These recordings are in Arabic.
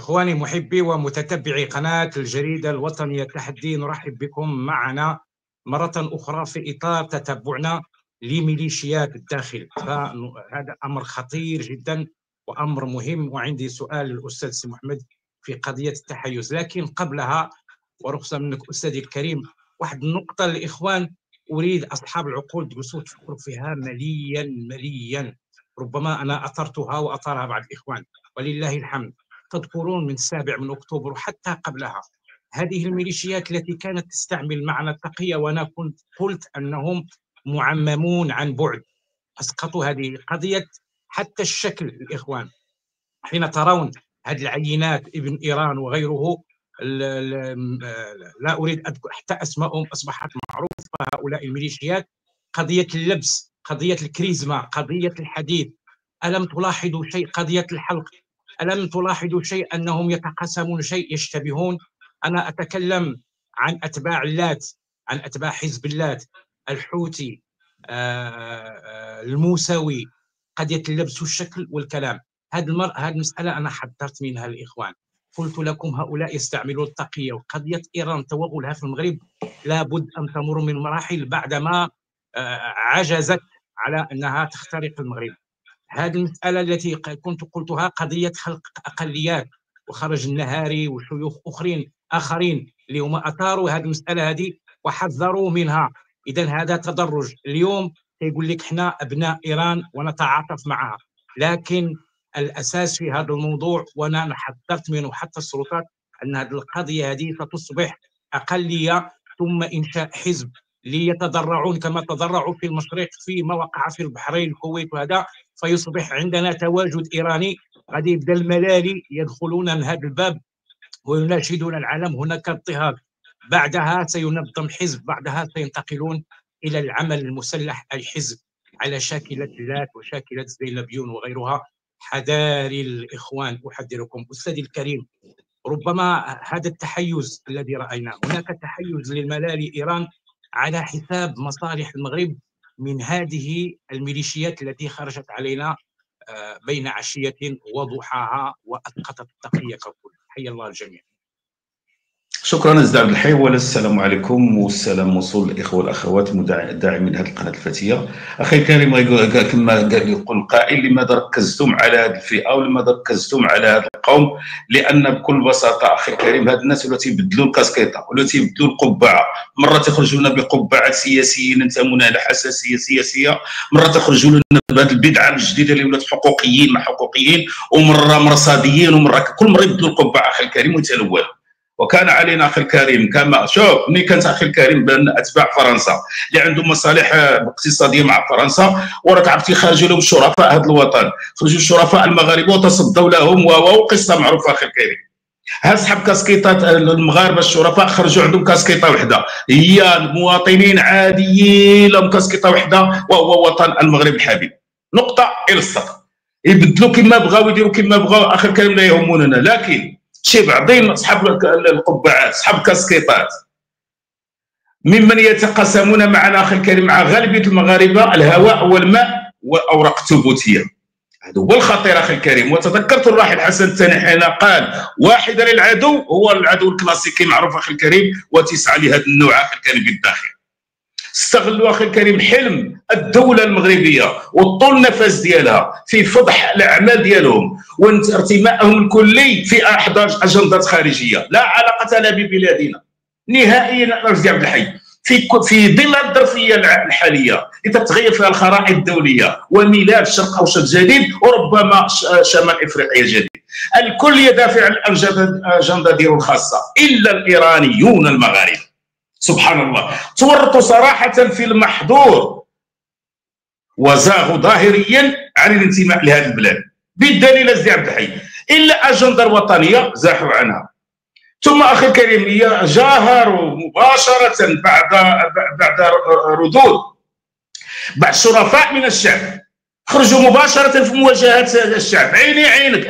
إخواني محبي ومتتبعي قناة الجريدة الوطنية التحدي، نرحب بكم معنا مرة أخرى في إطار تتبعنا لميليشيات الداخل. فهذا أمر خطير جدا وأمر مهم، وعندي سؤال للأستاذ سي محمد في قضية التحيز. لكن قبلها ورخصة منك أستاذي الكريم، واحد النقطة للإخوان أريد أصحاب العقول تجلسوا تفكروا فيها مليا. ربما أنا أثرتها وأثرها بعض الإخوان ولله الحمد. تذكرون من 7 أكتوبر وحتى قبلها هذه الميليشيات التي كانت تستعمل معنى التقية، وأنا كنت قلت أنهم معممون عن بعد، أسقطوا هذه قضية حتى الشكل. الإخوان حين ترون هذه العينات ابن إيران وغيره، لا أريد أذكر حتى أسمائهم أصبحت معروفة، هؤلاء الميليشيات، قضية اللبس، قضية الكريزما، قضية الحديث. ألم تلاحظوا شيء؟ قضية الحلق، ألم تلاحظوا شيء أنهم يتقاسمون شيء، يشتبهون؟ أنا أتكلم عن أتباع اللات، عن أتباع حزب اللات، الحوثي، الموسوي، قضية اللبس والشكل والكلام. هذه المسألة أنا حذرت منها الإخوان، قلت لكم هؤلاء يستعملون التقية. وقضية إيران توغلها في المغرب لابد أن تمر من مراحل بعدما عجزت على أنها تخترق المغرب. هذه المسألة التي كنت قلتها، قضية خلق أقليات، وخرج النهاري وشيوخ آخرين اللي هما أثاروا هذه المسألة هذه وحذروا منها. إذن هذا تدرج. اليوم يقول لك احنا أبناء إيران ونتعاطف معها، لكن الأساس في هذا الموضوع، وأنا حذرت منه حتى السلطات، أن هذه القضية هذه ستصبح أقلية، ثم إنشاء حزب ليتضرعون كما تضرعوا في المشرق في ما وقع في البحرين الكويت، وهذا فيصبح عندنا تواجد إيراني. غادي يبدا الملالي يدخلون من هذا الباب ويناشدون العالم هناك اضطهاد. بعدها سينظم حزب، بعدها سينتقلون إلى العمل المسلح، أي حزب على شاكلة اللات وشاكلة زينبيون وغيرها. حذاري الإخوان، أحذركم. أستاذي الكريم، ربما هذا التحيز الذي رأيناه، هناك تحيز للملالي إيران على حساب مصالح المغرب من هذه الميليشيات التي خرجت علينا بين عشية وضحاها وأسقطت التقية ككل. حي الله الجميع. شكرا أستاذ عبد الحي، والسلام عليكم، والسلام موصول للإخوة والأخوات داعمين هذه القناة الفتية. أخي الكريم، كما يقول القائل، لماذا ركزتم على هذه الفئة ولماذا ركزتم على هذا القوم؟ لأن بكل بساطة أخي الكريم، هاد الناس ولا تيبدلوا الكاسكيطة ولا تيبدلوا القبعة. مرة تخرجوا لنا بقبعات سياسيين ينتمون إلى حساسية سياسية، مرة تخرجوا لنا بهذه البدعة الجديدة اللي ولات حقوقيين مع حقوقيين، ومرة مرصاديين، ومرة كل مرة يبدلوا القبعة أخي الكريم ويتلوثوا. وكان علينا اخي الكريم، كما شوف ملي كانت اخي الكريم بان اتباع فرنسا اللي عندهم مصالح اقتصاديه مع فرنسا، وراك عرفتي خرجوا لهم شرفاء هذا الوطن، خرجوا الشرفاء المغاربه وتصدوا لهم، وقصه معروفه اخي الكريم. ها صحاب كاسكيطات المغاربه الشرفاء خرجوا عندهم كاسكيطه وحده، هي المواطنين عاديين لهم كاسكيطه وحده، وهو وطن المغرب الحبيب. نقطه الى السطر. يبدلوا كما بغاو، يديروا كما بغاو اخي الكريم، لا يهموننا. لكن شي بعضين اصحاب القبعات، اصحاب الكاسكيطات، ممن يتقاسمون معنا اخي الكريم، مع غالبيه المغاربه، الهواء والماء واوراق الثبوتيه. هذا هو الخطير اخي الكريم. وتذكرت الراحل حسن الثاني حين قال: واحد للعدو، هو العدو الكلاسيكي معروف اخي الكريم، وتسعى لهذا النوع اخي الكريم بالداخل. استغلوا اخي الكريم حلم الدوله المغربيه وطول النفس ديالها في فضح الاعمال ديالهم وارتمائهم الكلي في احضار اجندات خارجيه لا علاقه لها ببلادنا نهائيا. أستاذ عبد الحي، في ظل الظرفيه الحاليه لتتغير فيها الخرائط الدوليه وميلاد شرق اوسط جديد، وربما شمال افريقيا جديد، الكل يدافع عن الاجنده ديالو الخاصه الا الايرانيون المغاربه. سبحان الله، تورطوا صراحة في المحظور وزاغوا ظاهريا عن الانتماء لهذه البلاد، بالدليل أستاذ عبد الحي إلا أجندة الوطنية زاحوا عنها. ثم أخي الكريم جاهروا مباشرة بعد ردود بعض الشرفاء من الشعب، خرجوا مباشرة في مواجهة الشعب. عيني عينك،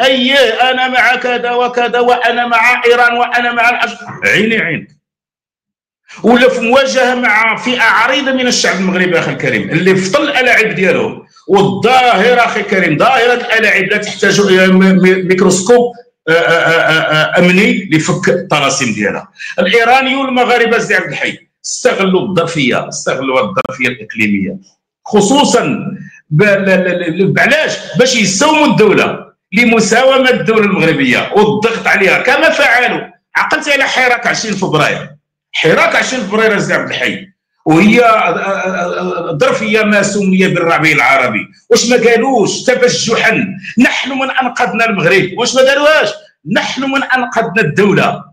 أنا مع كذا وكذا، وأنا مع إيران، وأنا مع عيني عينك. ولا في مواجهه مع فئه عريضه من الشعب المغربي اخي الكريم اللي في طل الالاعيب ديالهم. والظاهره اخي الكريم، ظاهره الالاعيب لا تحتاج الى ميكروسكوب امني لفك الطلاسم ديالها. الايرانيون والمغاربه سيدي عبد الحي استغلوا الظرفيه الاقليميه خصوصا علاش؟ باش يساوموا الدوله لمساومه الدوله المغربيه والضغط عليها كما فعلوا. عقلت على حراك 20 فبراير، حراك 20 فبراير سيدي عبد الحي، وهي ظرفيه ما سمي بالربيع العربي. واش ما قالوش تبجحا نحن من انقذنا المغرب؟ واش ما قالوهاش؟ نحن من انقذنا الدوله.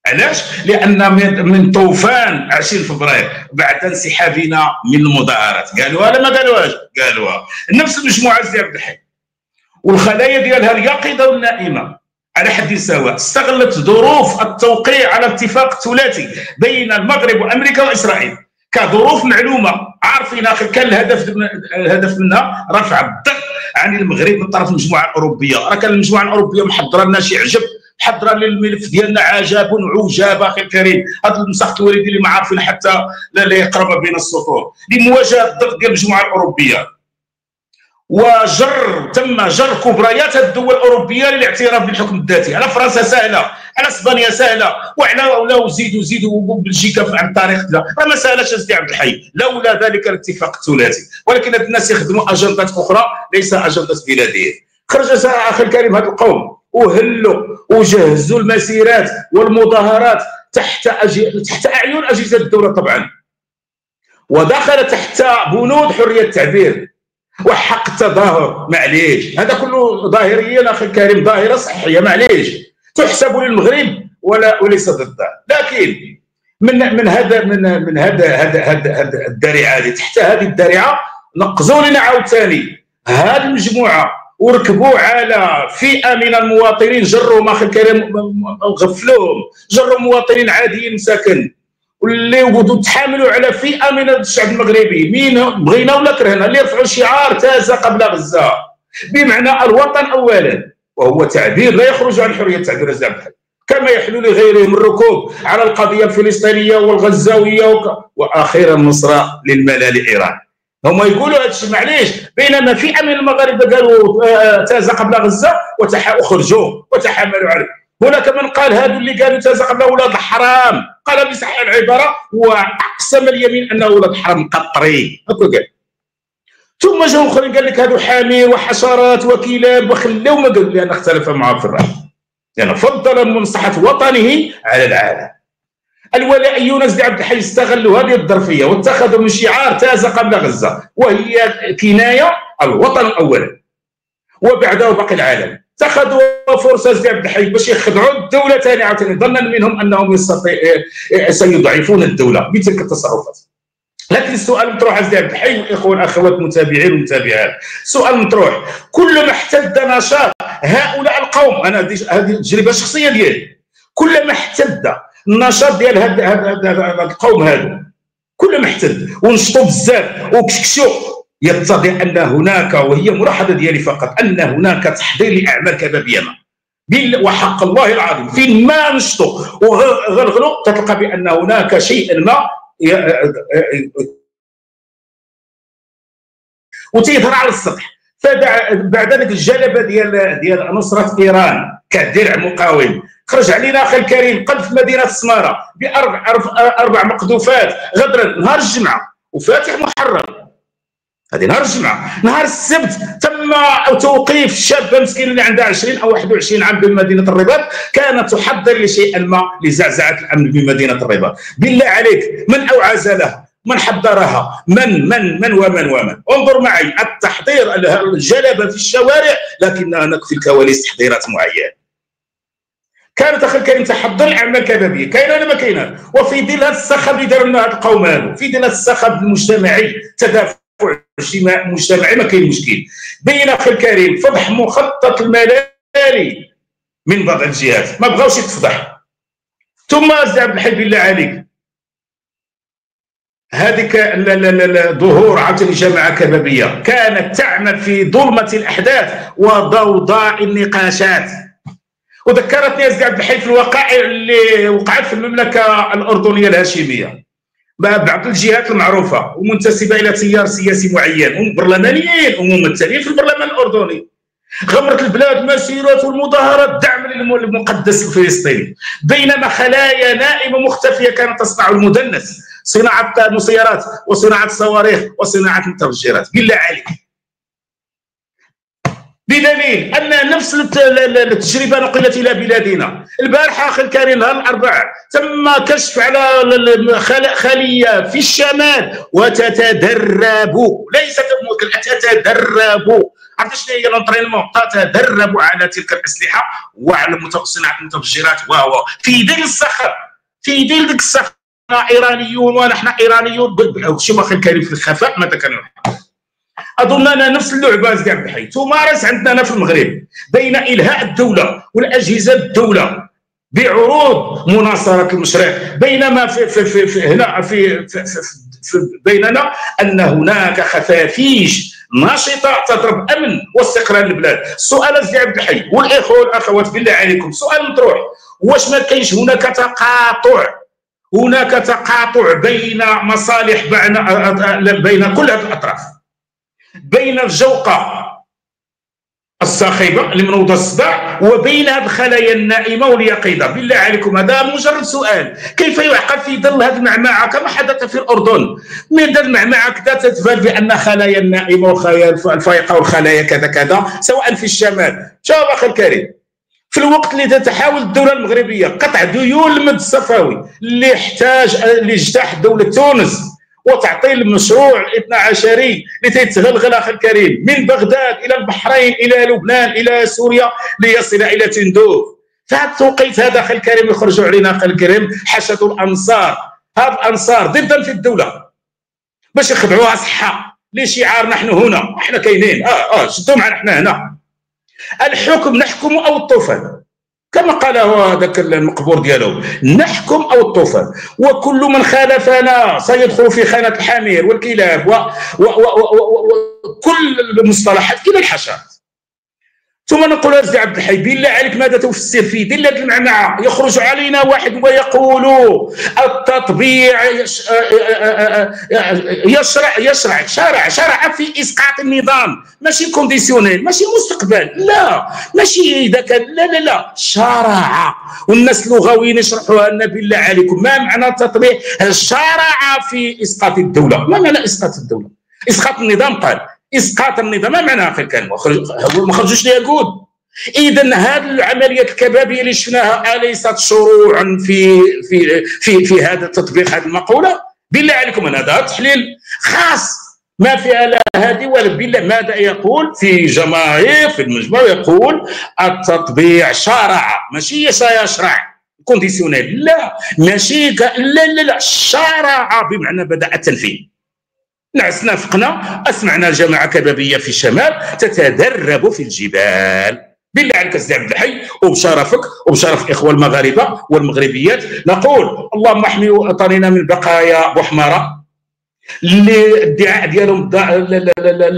علاش؟ لان من طوفان 20 فبراير بعد انسحابنا من المظاهرات قالوها ولا ما قالوهاش؟ قالوها. نفس المجموعه سيدي عبد الحي والخلايا ديالها اليقظه والنائمه على حد سواء استغلت ظروف التوقيع على اتفاق ثلاثي بين المغرب وامريكا واسرائيل كظروف معلومه عارفين كان الهدف منها رفع الضغط عن المغرب من طرف المجموعه الاوروبيه. راه كان المجموعه الاوروبيه محضره لنا شي عجب، محضره للملف ديالنا عجب عجاب اخي الكريم. هذا المساحه الوالدي اللي ما عارفين حتى لا يقرب بين السطور لمواجهه الضغط ديال المجموعه الاوروبيه، تم جر كبريات الدول الاوروبيه للاعتراف بالحكم الذاتي. على فرنسا سهله، على اسبانيا سهله، وعلى زيدوا بلجيكا عن طريق راه ما سهلش سيدي عبد الحي لولا ذلك الاتفاق الثلاثي. ولكن هاد الناس يخدموا اجندات اخرى ليس اجندات بلاديه. خرج اخي الكريم هذا القوم وهلوا وجهزوا المسيرات والمظاهرات تحت اعين اجهزه الدوله طبعا، ودخل تحت بنود حريه التعبير وحق التظاهر. معليش هذا كله ظاهريا اخي الكريم ظاهره صحيه، معليش تحسب للمغرب وليس ضده. لكن من هذا الذريعه هذه، تحت هذه الذريعه نقزوا لنا عاوتاني هذه المجموعه وركبوا على فئه من المواطنين، جروهم اخي الكريم غفلوهم، جروا مواطنين عاديين مساكن واللي تحاملوا على فئه من الشعب المغربي، مين بغينا ولا كرهنا، اللي يرفعوا شعار تاز قبل غزه بمعنى الوطن اولا، وهو تعبير لا يخرج عن حريه التعبير سيدي عبد الحي، كما يحلو لغيرهم الركوب على القضيه الفلسطينيه والغزاويه واخيرا النصره للملال ايران. هما يقولوا هذا الشيء معليش، بينما فئه من المغاربه قالوا تاز قبل غزه وخرجوا وتحاملوا عليه. هناك من قال هذو اللي قالوا تاز قبل ولاد الحرام، قال بصحيح العباره واقسم اليمين انه ولاد الحرام قطري، هكا قال. ثم جاوا اخرين قال لك هذو حامير وحشرات وكلاب وخلاو ما قال، لان اختلف معه في الراي، لان فضل مصلحه وطنه على العالم. الولائيون سيدي عبد الحي استغلوا هذه الظرفيه واتخذوا من شعار تاز قبل غزه، وهي كنايه الوطن اولا وبعده باقي العالم. اتخذوا فرصه سيدي عبد الحي باش يخدعوا الدوله ثاني عاوتاني، ظنا منهم انهم سيضعفون الدوله بتلك التصرفات. لكن السؤال مطروح سيدي عبد الحي والاخوه والاخوات المتابعين والمتابعات، السؤال مطروح كلما احتد نشاط هؤلاء القوم، انا هذه تجربه شخصيه ديالي، كلما احتد النشاط ديال هذا القوم هذا، كلما احتد ونشطوا بزاف وكشكشوا، يتضح ان هناك، وهي ملاحظه ديالي فقط، ان هناك تحضير لاعمال كبابيه وحق الله العظيم فين ما نشطوا وغلغلوا تلقى بان هناك شيء ما وتيظهر على السطح. فبعد ذلك الجلبه ديال نصره ايران كدرع مقاوم خرج علينا اخي الكريم قذف مدينه السماره باربع مقذوفات غدرا نهار الجمعه وفاتح محرم. هذه نهار الجمعه. نهار السبت تم توقيف شابه مسكينه اللي عندها 20 او 21 عام بمدينه الرباط، كانت تحضر لشيء ما لزعزعه الامن بمدينه الرباط. بالله عليك من اوعز لها؟ من حضرها؟ من ومن. انظر معي التحضير، الجلبه في الشوارع، لكن هناك في الكواليس تحضيرات معينه. كانت اخي الكريم تحضر الاعمال الكبابيه، كاينه ولا ما كاينه؟ وفي ظل هذا الصخب اللي داروا لنا هذا القوم هذا، في ظل هذا الصخب المجتمعي، تدافع مجتمعي، ما كاين مشكل. بين اخي الكريم فضح مخطط الملالي من بعض الجهات، ما بغاوش يتفضح. ثم سيدي عبد الحي بالله عليك هذيك ظهور عاوتاني جماعه كبابيه كانت تعمل في ظلمه الاحداث وضوضاء النقاشات، وذكرتني سيدي عبد الحي في الوقائع اللي وقعت في المملكه الاردنيه الهاشميه مع بعض الجهات المعروفه ومنتسبه الى تيار سياسي معين، وبرلمانيين وممثلين في البرلمان الاردني. غمرت البلاد مسيرات والمظاهرات دعما للمقدس الفلسطيني، بينما خلايا نائمه مختفيه كانت تصنع المدنس، صناعه المسيرات وصناعه الصواريخ وصناعه المتفجرات. بالله عليك، بدليل ان نفس التجربه نقلت الى بلادنا. البارحه اخي الكريم نهار الاربعاء تم كشف على خليه في الشمال وتتدرب، ليست تتدرب. عرفت شنو هي لونطرينمون؟ تتدرب على تلك الاسلحه وعلى صناعه المتفجرات في دير الصخر، في دير ديك الصخر. ايرانيون ونحن ايرانيون. شوف اخي الكريم في الخفاء ماذا كان يحدث. اظن ان نفس اللعبه سيدي عبد الحي تمارس عندنا في المغرب بين الهاء الدوله والاجهزه الدوله بعروض مناصره المشرع، بينما في هنا في بيننا ان هناك خفافيش ناشطه تضرب امن واستقرار البلاد. السؤال سيدي عبد الحي والاخوه والاخوات بالله عليكم، سؤال مطروح: واش ما كاينش هناك تقاطع؟ هناك تقاطع بين مصالح بين كل هذه الاطراف، بين الجوقه الصاخبه اللي منوضه الصداع وبين هذه الخلايا النائمه واليقظه. بالله عليكم هذا مجرد سؤال: كيف يعقل في ظل هذه المعمعه كما حدث في الاردن؟ من هذه المعمعه كذا تتبان بان خلايا النائمه والخلايا الفائقه والخلايا كذا كذا سواء في الشمال. شوف اخي الكريم، في الوقت اللي تتحاول الدوله المغربيه قطع ديون المد الصفوي اللي اجتاح دوله تونس وتعطي المشروع الاثنى عشري اللي تيتغلغل اخي الكريم من بغداد الى البحرين الى لبنان الى سوريا ليصل الى تندوف. في هذا التوقيت هذا اخي الكريم يخرجوا علينا اخي الكريم حشدوا الانصار، هذا الانصار ضدا في الدوله باش يخدعوها صحه لشعار نحن هنا، احنا كاينين شدوا معنا احنا هنا. الحكم نحكم او الطوفان كما قال هو هذاك المقبور ديالو، نحكم او الطوفان، وكل من خالفنا سيدخل في خانه الحمير والكلاب وكل المصطلحات كما الحشرات. ثم نقول يا سيدي عبد الحي بالله عليك ماذا تفسر في ظل هذه المعمعه؟ يخرج علينا واحد ويقول التطبيع شرع في اسقاط النظام، ماشي كونديسيونيل، ماشي مستقبل، لا ماشي اذا كان، لا لا لا، شرع. والناس اللغويين يشرحوها لنا بالله عليكم ما معنى التطبيع؟ شرع في اسقاط الدوله. ما معنى اسقاط الدوله؟ اسقاط النظام. قال اسقاط النظام ما معناها في الكلمه؟ ما خرجوش لي يقول. اذا هذه العمليات الكبابيه اللي شفناها اليست شروعا في هذا التطبيق هذه المقوله؟ بالله عليكم انا هذا تحليل خاص ما فيها لا هذه ولا. بالله ماذا يقول في جماهير في المجمع؟ يقول التطبيع شرع، ماشي سيشرع كونديسيونيل، لا ماشي لا لا لا، شرع بمعنى بدا التنفيذ. نعسنا فقنا، اسمعنا الجماعه كبابيه في الشمال تتدرب في الجبال. بالله عليك سيدي عبد الحي وبشرفك وبشرف الاخوه المغاربه والمغربيات نقول اللهم احمي وطننا من بقايا بوحماره اللي الادعاء ديالهم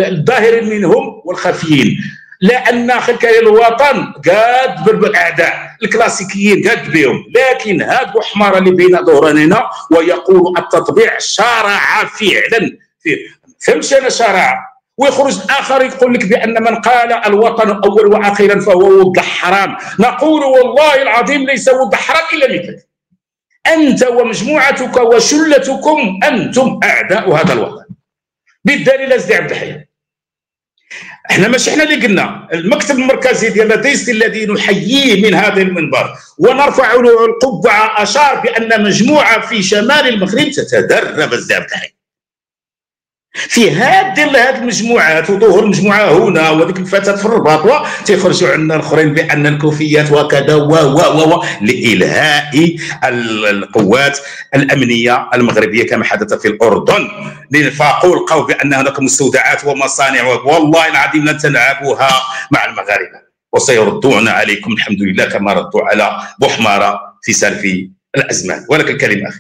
الظاهرين منهم والخفيين، لان اخي الكريم الوطن قاد بالاعداء الكلاسيكيين قاد بهم، لكن هاد بوحماره اللي بين ظهراننا ويقول التطبيع شرع فعلا. فهمتش انا شرع؟ ويخرج اخر يقول لك بان من قال الوطن اول واخيرا فهو وضع حرام. نقول والله العظيم ليس وضع حرام الا مثلك، انت ومجموعتك وشلتكم انتم اعداء هذا الوطن. بالدليل سيدي عبد الحي احنا ماشي احنا اللي قلنا، المكتب المركزي ديال ديستي الذي نحييه من هذا المنبر ونرفع له القبعه اشار بان مجموعه في شمال المغرب تتدرب سيدي عبد الحي. في هذه المجموعات وظهور المجموعه هنا وذيك الفتاه في الرباط تيخرجوا عندنا الاخرين بان الكوفيات وكذا و لالهاء القوات الامنيه المغربيه كما حدث في الاردن، لنفاقوا لقوا بان هناك مستودعات ومصانع والله العظيم لن تلعبوها مع المغاربه وسيردون عليكم الحمد لله كما ردوا على بوحماره في سلف الازمان. ولك الكلمه اخي.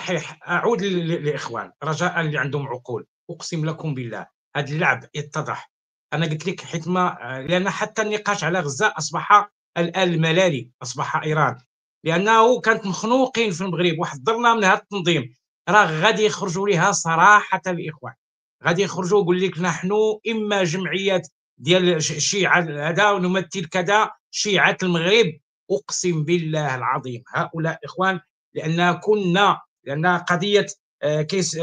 صحيح. اعود للاخوان رجاء اللي عندهم عقول، اقسم لكم بالله هذا اللعب يتضح. انا قلت لك حيت ما لان حتى النقاش على غزه اصبح الان الملالي، اصبح ايران، لانه كانت مخنوقين في المغرب وحضرنا من هذا التنظيم. راه غادي يخرجوا لها صراحه الاخوان، غادي يخرجوا يقول لك نحن اما جمعيات ديال الشيعه هذا ونمثل كذا شيعه المغرب. اقسم بالله العظيم هؤلاء اخوان، لان قضيه كيس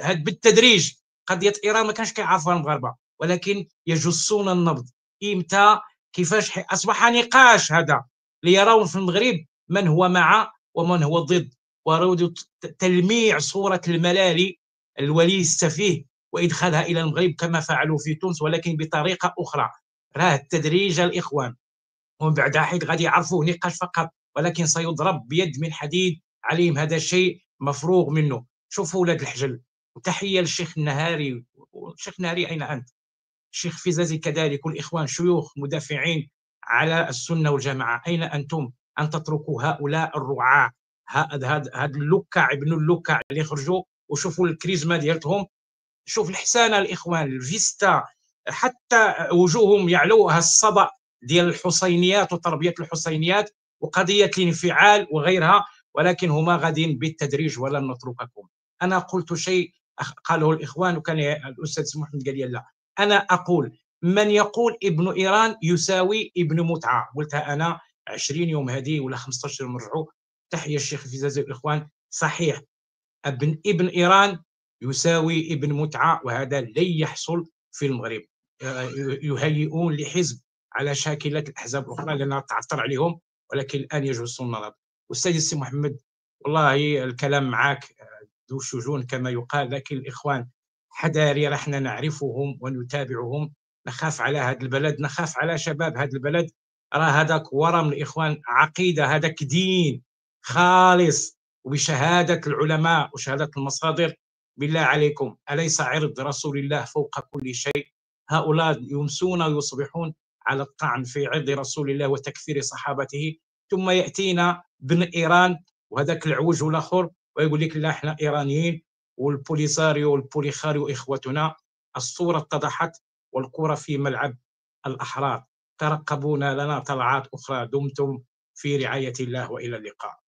بالتدريج قضيه ايران ما كانش كيعرفوها المغاربه، ولكن يجسون النبض. امتى كيفاش اصبح نقاش هذا ليرون في المغرب من هو مع ومن هو ضد، وارادوا تلميع صوره الملالي الولي السفيه وادخالها الى المغرب كما فعلوا في تونس، ولكن بطريقه اخرى. راه التدريج الاخوان، ومن بعد حيت غادي يعرفوه نقاش فقط، ولكن سيضرب بيد من حديد عليهم. هذا شيء مفروغ منه. شوفوا ولاد الحجل، وتحيه للشيخ النهاري. الشيخ النهاري اين انت؟ الشيخ فيزازي كذلك، والاخوان شيوخ مدافعين على السنه والجماعه، اين انتم ان تتركوا هؤلاء الرعاة، هاد اللكع ابن اللكع اللي خرجوا؟ وشوفوا الكريزما ديالتهم، شوف الحسانه الاخوان، الفيستا، حتى وجوههم يعلوها الصدأ ديال الحسينيات وتربيه الحسينيات وقضيه الانفعال وغيرها، ولكن هما غاديين بالتدريج ولن نترككم. انا قلت شيء قاله الاخوان، وكان الاستاذ محمد قال لي لا. انا اقول من يقول ابن ايران يساوي ابن متعه، قلتها انا 20 يوم هذه ولا 15 يوم رجعوا. تحيه الشيخ فيزازي والاخوان، صحيح ابن ايران يساوي ابن متعه، وهذا لن يحصل في المغرب. يهيئون لحزب على شاكله الاحزاب الاخرى لانها تعثر عليهم، ولكن الان يجلسون النظر. استاذ السي محمد، والله الكلام معك ذو شجون كما يقال، لكن الاخوان حذاري، رحنا نعرفهم ونتابعهم، نخاف على هذا البلد، نخاف على شباب هذا البلد. راه هذاك ورم الاخوان عقيده، هذاك دين خالص وبشهاده العلماء وشهاده المصادر. بالله عليكم، اليس عرض رسول الله فوق كل شيء؟ هؤلاء يمسون ويصبحون على الطعن في عرض رسول الله وتكفير صحابته، ثم ياتينا ابن ايران وهذاك العوج الاخر ويقول لك لا احنا ايرانيين والبوليساريو والبوليخاريو اخوتنا. الصوره اتضحت والكره في ملعب الاحرار. ترقبونا لنا طلعات اخرى. دمتم في رعايه الله والى اللقاء.